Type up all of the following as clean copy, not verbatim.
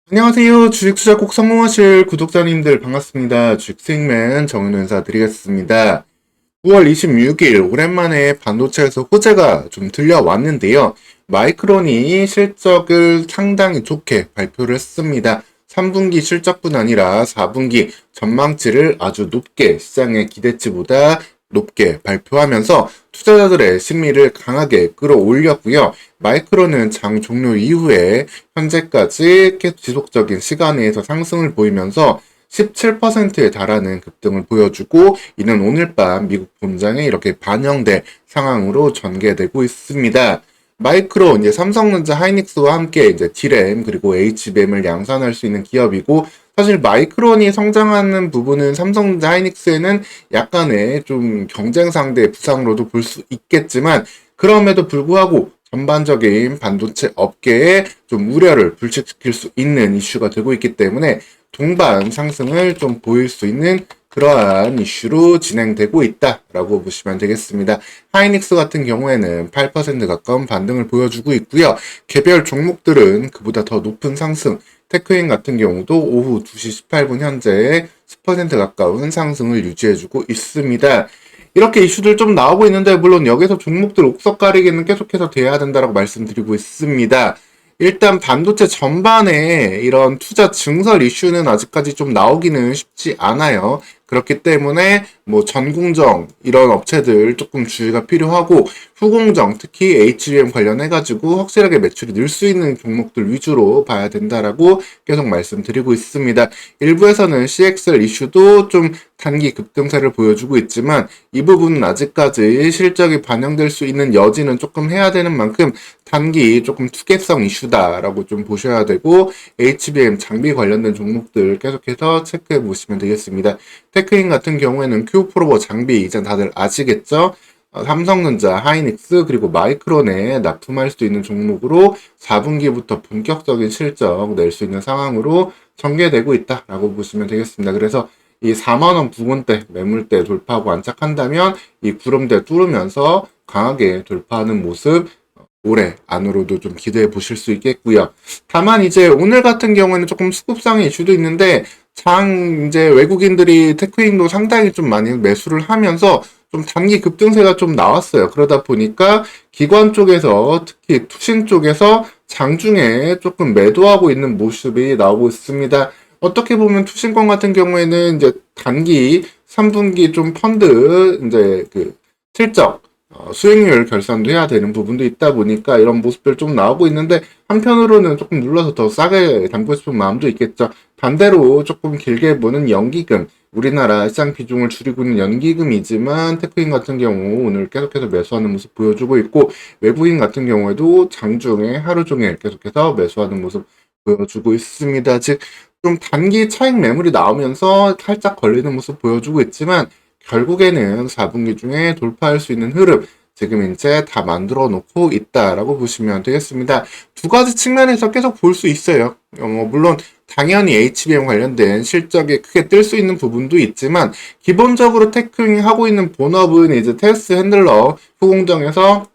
안녕하세요. 주식투자 꼭 성공하실 구독자님들 반갑습니다. 주식수익맨 정윤호 인사드리겠습니다. 9월 26일 오랜만에 반도체에서 호재가 좀 들려왔는데요. 마이크론이 실적을 상당히 좋게 발표를 했습니다. 3분기 실적뿐 아니라 4분기 전망치를 아주 높게 시장의 기대치보다 높게 발표하면서 투자자들의 심리를 강하게 끌어올렸고요. 마이크론은 장 종료 이후에 현재까지 지속적인 시간 내에서 상승을 보이면서 17%에 달하는 급등을 보여주고 이는 오늘 밤 미국 본장에 이렇게 반영될 상황으로 전개되고 있습니다. 마이크론, 이제 삼성전자 하이닉스와 함께 이제 D램 그리고 HBM을 양산할 수 있는 기업이고 사실 마이크론이 성장하는 부분은 삼성전자 하이닉스에는 약간의 좀 경쟁 상대 부상으로도 볼 수 있겠지만 그럼에도 불구하고 전반적인 반도체 업계에 좀 우려를 불식시킬 수 있는 이슈가 되고 있기 때문에 동반 상승을 좀 보일 수 있는 그러한 이슈로 진행되고 있다라고 보시면 되겠습니다. 하이닉스 같은 경우에는 8% 가까운 반등을 보여주고 있고요. 개별 종목들은 그보다 더 높은 상승, 테크인 같은 경우도 오후 2시 18분 현재 10% 가까운 상승을 유지해주고 있습니다. 이렇게 이슈들 좀 나오고 있는데 물론 여기서 종목들 옥석 가리기는 계속해서 돼야 된다라고 말씀드리고 있습니다. 일단 반도체 전반에 이런 투자 증설 이슈는 아직까지 좀 나오기는 쉽지 않아요. 그렇기 때문에 뭐 전공정 이런 업체들 조금 주의가 필요하고 후공정 특히 HBM 관련해가지고 확실하게 매출이 늘 수 있는 종목들 위주로 봐야 된다라고 계속 말씀드리고 있습니다. 일부에서는 CXL 이슈도 좀 단기 급등세를 보여주고 있지만 이 부분은 아직까지 실적이 반영될 수 있는 여지는 조금 해야 되는 만큼 단기 조금 투개성 이슈다라고 좀 보셔야 되고 HBM 장비 관련된 종목들 계속해서 체크해 보시면 되겠습니다. 테크인 같은 경우에는 큐프로버 장비 이제 다들 아시겠죠? 삼성전자, 하이닉스 그리고 마이크론에 납품할 수 있는 종목으로 4분기부터 본격적인 실적 낼 수 있는 상황으로 전개되고 있다라고 보시면 되겠습니다. 그래서 이 4만원 부근대 매물대 돌파하고 안착한다면 이 구름대 뚫으면서 강하게 돌파하는 모습 올해 안으로도 좀 기대해 보실 수 있겠고요. 다만 이제 오늘 같은 경우에는 조금 수급상의 이슈도 있는데 이제 외국인들이 테크인도 상당히 좀 많이 매수를 하면서 좀 단기 급등세가 좀 나왔어요. 그러다 보니까 기관 쪽에서 특히 투신 쪽에서 장중에 조금 매도하고 있는 모습이 나오고 있습니다. 어떻게 보면 투신권 같은 경우에는 이제 단기 3분기 좀 펀드 이제 그 실적 수익률 결산도 해야 되는 부분도 있다 보니까 이런 모습들 좀 나오고 있는데 한편으로는 조금 눌러서 더 싸게 담고 싶은 마음도 있겠죠. 반대로 조금 길게 보는 연기금, 우리나라 시장 비중을 줄이고 있는 연기금이지만 테크인 같은 경우 오늘 계속해서 매수하는 모습 보여주고 있고 외국인 같은 경우에도 장중에 하루 종일 계속해서 매수하는 모습 보여주고 있습니다. 즉 좀 단기 차익 매물이 나오면서 살짝 걸리는 모습 보여주고 있지만 결국에는 4분기 중에 돌파할 수 있는 흐름 지금 이제 다 만들어 놓고 있다라고 보시면 되겠습니다. 두 가지 측면에서 계속 볼 수 있어요. 물론 당연히 HBM 관련된 실적이 크게 뜰 수 있는 부분도 있지만 기본적으로 테크잉 하고 있는 본업은 이제 테스트 핸들러 후공정에서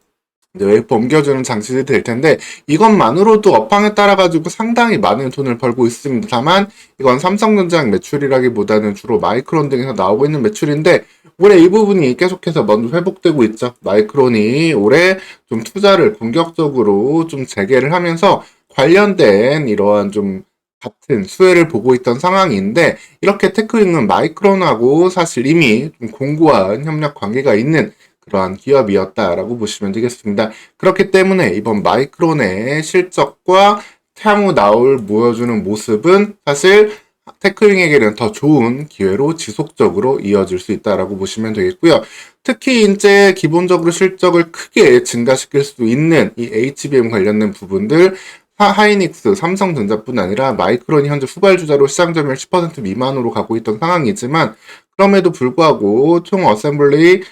이제 웨이퍼 옮겨주는 장치들이 될 텐데 이것만으로도 업황에 따라 가지고 상당히 많은 돈을 벌고 있습니다. 다만 이건 삼성전자 매출이라기보다는 주로 마이크론 등에서 나오고 있는 매출인데 올해 이 부분이 계속해서 먼저 회복되고 있죠. 마이크론이 올해 좀 투자를 본격적으로 좀 재개를 하면서 관련된 이러한 좀 같은 수혜를 보고 있던 상황인데 이렇게 테크닉은 마이크론하고 사실 이미 좀 공고한 협력 관계가 있는 그러한 기업이었다라고 보시면 되겠습니다. 그렇기 때문에 이번 마이크론의 실적과 향후 나올 보여주는 모습은 사실 테크윙에게는 더 좋은 기회로 지속적으로 이어질 수 있다라고 보시면 되겠고요. 특히 이제 기본적으로 실적을 크게 증가시킬 수 있는 이 HBM 관련된 부분들 하이닉스, 삼성전자뿐 아니라 마이크론이 현재 후발주자로 시장 점유율 10% 미만으로 가고 있던 상황이지만 그럼에도 불구하고 총 어셈블리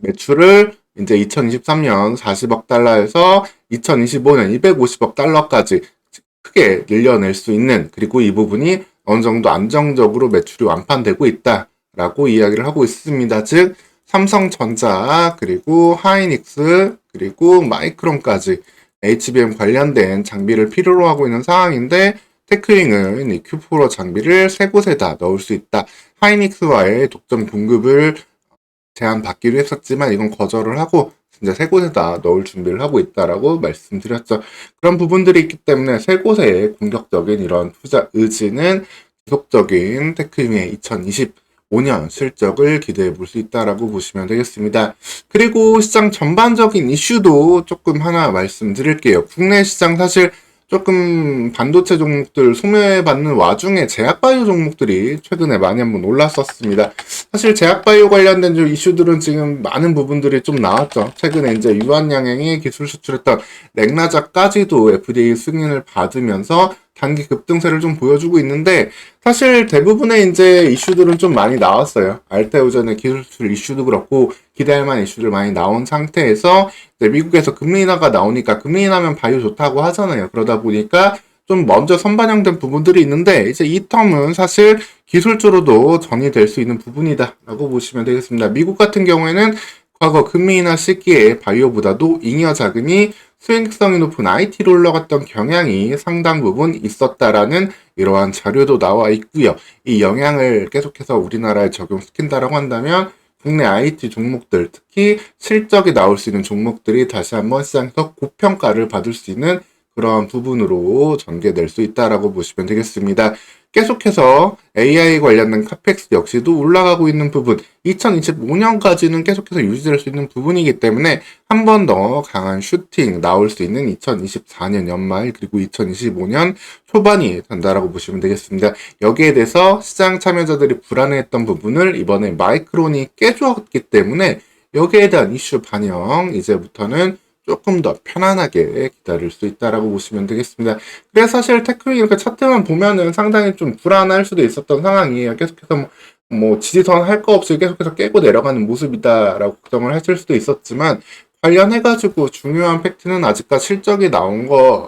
매출을 이제 2023년 40억 달러에서 2025년 250억 달러까지 크게 늘려낼 수 있는 그리고 이 부분이 어느 정도 안정적으로 매출이 완판되고 있다라고 이야기를 하고 있습니다. 즉 삼성전자 그리고 하이닉스 그리고 마이크론까지 HBM 관련된 장비를 필요로 하고 있는 상황인데 테크윙은 이 Q4 장비를 세 곳에다 넣을 수 있다. 하이닉스와의 독점 공급을 제안받기로 했었지만 이건 거절을 하고 진짜 세 곳에다 넣을 준비를 하고 있다라고 말씀드렸죠. 그런 부분들이 있기 때문에 세 곳의 공격적인 이런 투자 의지는 지속적인 테크윙의 2025년 실적을 기대해 볼 수 있다라고 보시면 되겠습니다. 그리고 시장 전반적인 이슈도 조금 하나 말씀드릴게요. 국내 시장 사실 조금 반도체 종목들 소매받는 와중에 제약바이오 종목들이 최근에 많이 한번 올랐었습니다. 사실 제약바이오 관련된 이슈들은 지금 많은 부분들이 좀 나왔죠. 최근에 이제 유한양행이 기술 수출했던 렉나자까지도 FDA 승인을 받으면서 단기 급등세를 좀 보여주고 있는데 사실 대부분의 이제 이슈들은 좀 많이 나왔어요. 알테오전의 기술 수출 이슈도 그렇고 기대할 만한 이슈들 많이 나온 상태에서 이제 미국에서 금리 인하가 나오니까 금리 인하면 바이오 좋다고 하잖아요. 그러다 보니까 좀 먼저 선반영된 부분들이 있는데 이제 이 텀은 사실 기술적으로도 전이될 수 있는 부분이다라고 보시면 되겠습니다. 미국 같은 경우에는 과거 금리 인하 시기에 바이오보다도 잉여 자금이 수익성이 높은 IT로 올라갔던 경향이 상당 부분 있었다라는 이러한 자료도 나와 있고요. 이 영향을 계속해서 우리나라에 적용시킨다라고 한다면 국내 IT 종목들, 특히 실적이 나올 수 있는 종목들이 다시 한번 시장에서 고평가를 받을 수 있는 그런 부분으로 전개될 수 있다라고 보시면 되겠습니다. 계속해서 AI 관련된 카펙스 역시도 올라가고 있는 부분, 2025년까지는 계속해서 유지될 수 있는 부분이기 때문에 한 번 더 강한 슈팅 나올 수 있는 2024년 연말 그리고 2025년 초반이 된다라고 보시면 되겠습니다. 여기에 대해서 시장 참여자들이 불안해했던 부분을 이번에 마이크론이 깨주었기 때문에 여기에 대한 이슈 반영 이제부터는 조금 더 편안하게 기다릴 수 있다라고 보시면 되겠습니다. 그래서 사실 테크윙 이렇게 차트만 보면은 상당히 좀 불안할 수도 있었던 상황이에요. 계속해서 뭐 지지선 할 거 없이 계속해서 깨고 내려가는 모습이다라고 걱정을 하실 수도 있었지만 관련해가지고 중요한 팩트는 아직까지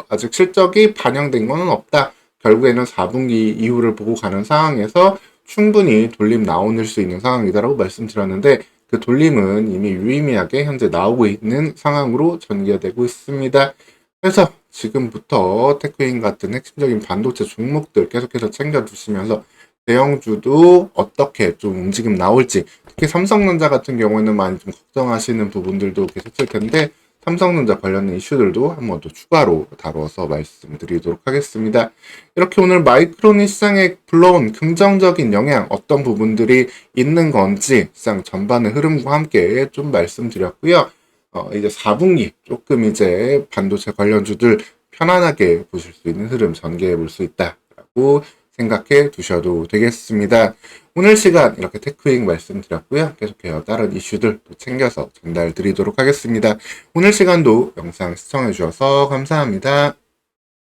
아직 실적이 반영된 거는 없다. 결국에는 4분기 이후를 보고 가는 상황에서 충분히 돌림 나올 수 있는 상황이다라고 말씀드렸는데 그 돌림은 이미 유의미하게 현재 나오고 있는 상황으로 전개되고 있습니다. 그래서 지금부터 테크윙 같은 핵심적인 반도체 종목들 계속해서 챙겨두시면서 대형주도 어떻게 좀 움직임 나올지 특히 삼성전자 같은 경우에는 많이 좀 걱정하시는 부분들도 계셨을 텐데 삼성전자 관련된 이슈들도 한 번 더 추가로 다뤄서 말씀드리도록 하겠습니다. 이렇게 오늘 마이크론이 시장에 불러온 긍정적인 영향 어떤 부분들이 있는 건지 시장 전반의 흐름과 함께 좀 말씀드렸고요. 이제 4분기 조금 이제 반도체 관련주들 편안하게 보실 수 있는 흐름 전개해 볼 수 있다라고 생각해 두셔도 되겠습니다. 오늘 시간 이렇게 테크윙 말씀드렸고요. 계속해서 다른 이슈들 또 챙겨서 전달 드리도록 하겠습니다. 오늘 시간도 영상 시청해 주셔서 감사합니다.